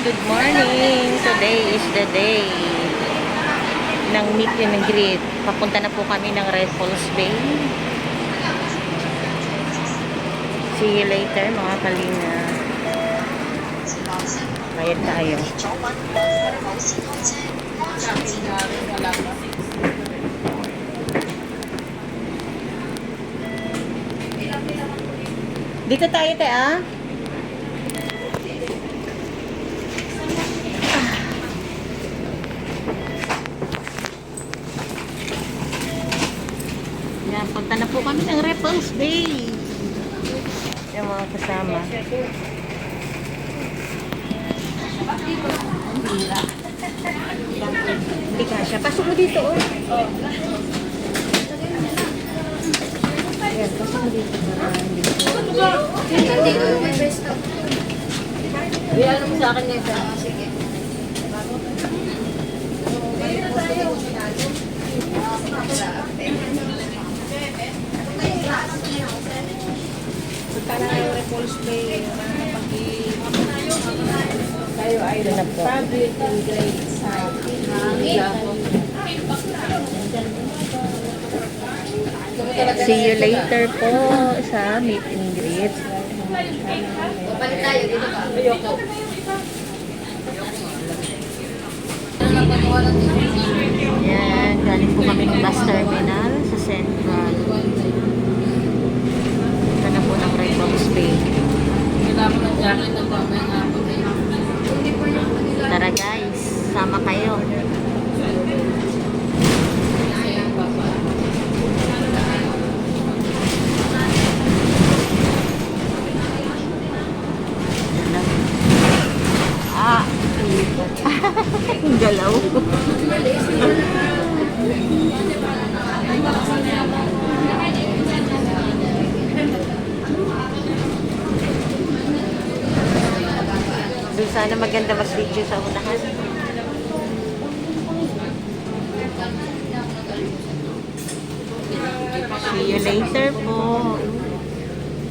Good morning! Today is the day ng meet and greet. Papunta na po kami ng Raffles Bay. See you later mga kalinga. Bayad tayo. Dito tayo ah. Yan, punta na po kami ng Raffles Bay. Yung mga kasama. Hindi ka siya. Pasok mo dito, oh. Ayan, pasok mo dito. Dito, may best of. Ayan mo sa akin ngayon. Sige. Punta na yung Raffles Bay. Tayo ay public and grade side. See you later po sa meet and greet. Balik tayo, dito ka. Ayoko. Yan, galing po kami ng bus terminal sa Central. Ito na po ng Raffles Bay. Tara guys, sama kayo. Ang galaw. Doon sana maganda mag-video sa unahan. See you later po.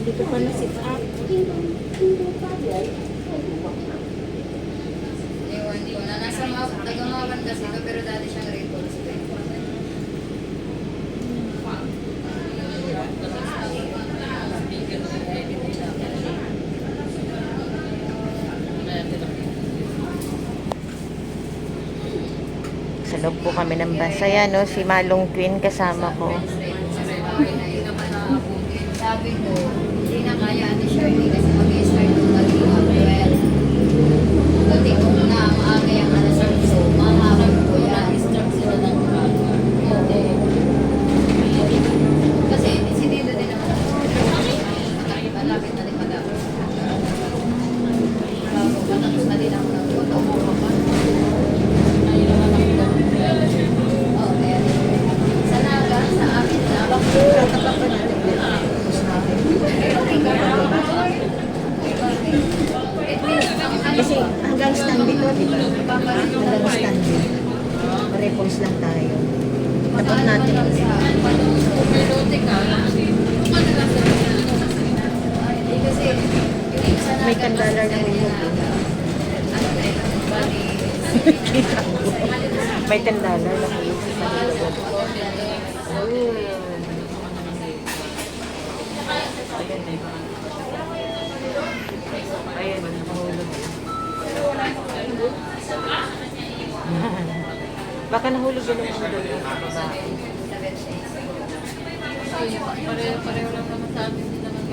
Dito pa na sit up. Ewan ko na. Nasa Tagamawan kasi ito, pero dati siyang Raffles Bay. Sa loob po kami ng bus. Ayan, no, si Malong Queen kasama ko. Sabi ko, hindi na kaya ni Shirley kasi mag-start yung mag-iwag 12. Kasi kung na maaga yung alas 8, so maharap ko yan. Start sila ng hindi. Kasi sinilo din naman ako sa malapit na din pag-awas. Bago matapos na din ako ng photo mo pa. Sa Naga, sa amin na. Tatapak pa natin. Kasi hanggang standing ko, di ba? Hanggang standing. Parepons lang tayo. Dapat natin. May $10 na hulog. May $10 na hulog sa hulog. Ayan, nahulog. Baka nahulog yun ang hulog. Pareho lang naman sa amin din naman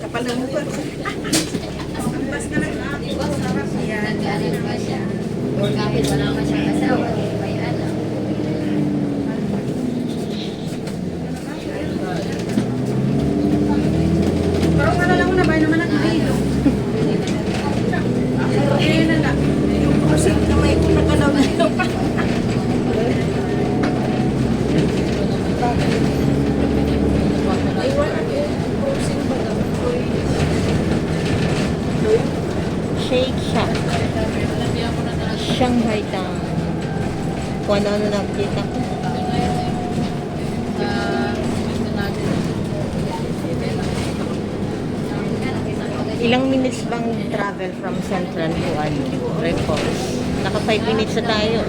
Kapal na mukha. Ang bas na lang. Sarap yan. Nag-alin pa siya. Or kahit wala pa siyang asawa, may anak. Parang wala lang na ba naman ang hilo. Eh, Shake Shack. Shanghai Tang. Kung ano-ano nakikita ko. Ilang minutes bang travel from Central to Repos? Naka 5 minutes na tayo.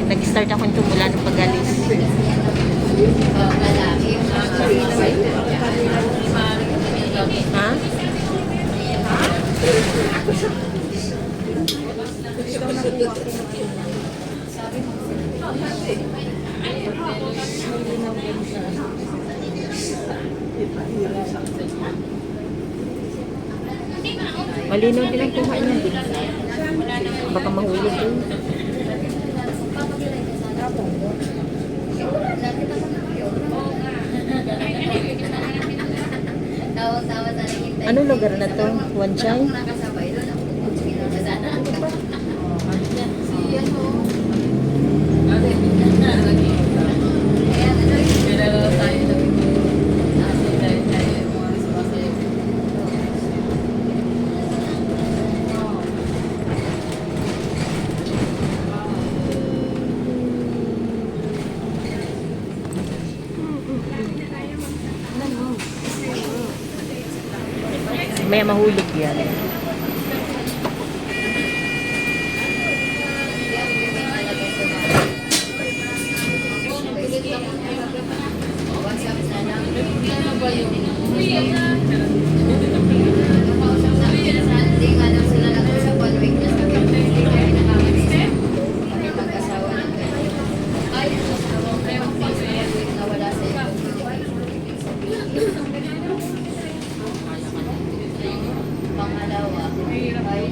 Nag-start akong tumula ng pag-alis. Lalaki. Ha? Malinaw din ang kuha niya. Baka mahulog din. Tawa-tawa sa nakita. Anong lugar na to? Wanchay? Nakasabay doon. Ako pinagkasana. Siya mo. Kaya tayo. May mahulog yan. Pangalawa, ay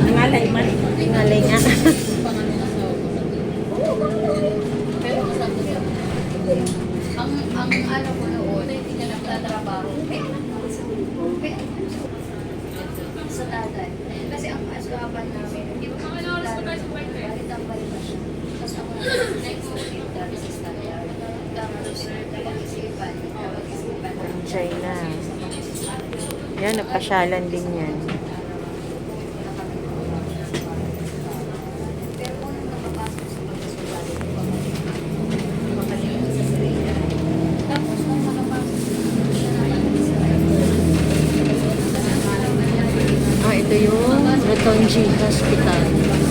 Nangalay man. Nangalay nga. ang ano ko noon, hindi na nagtatrabaho. Sa tatay. Kasi ang aswapan namin, hindi ko bakit ang balimas siya. Tapos ako dati sa tatay. Tapos napag-isipan. China. Yan, napasyalan din yan. Pero kung nung nakapasok sa pagkasulat, makalimut sa sarili. Tapos nung nakapasok siya naman sa Ah, ito yung Rotonji Hospital.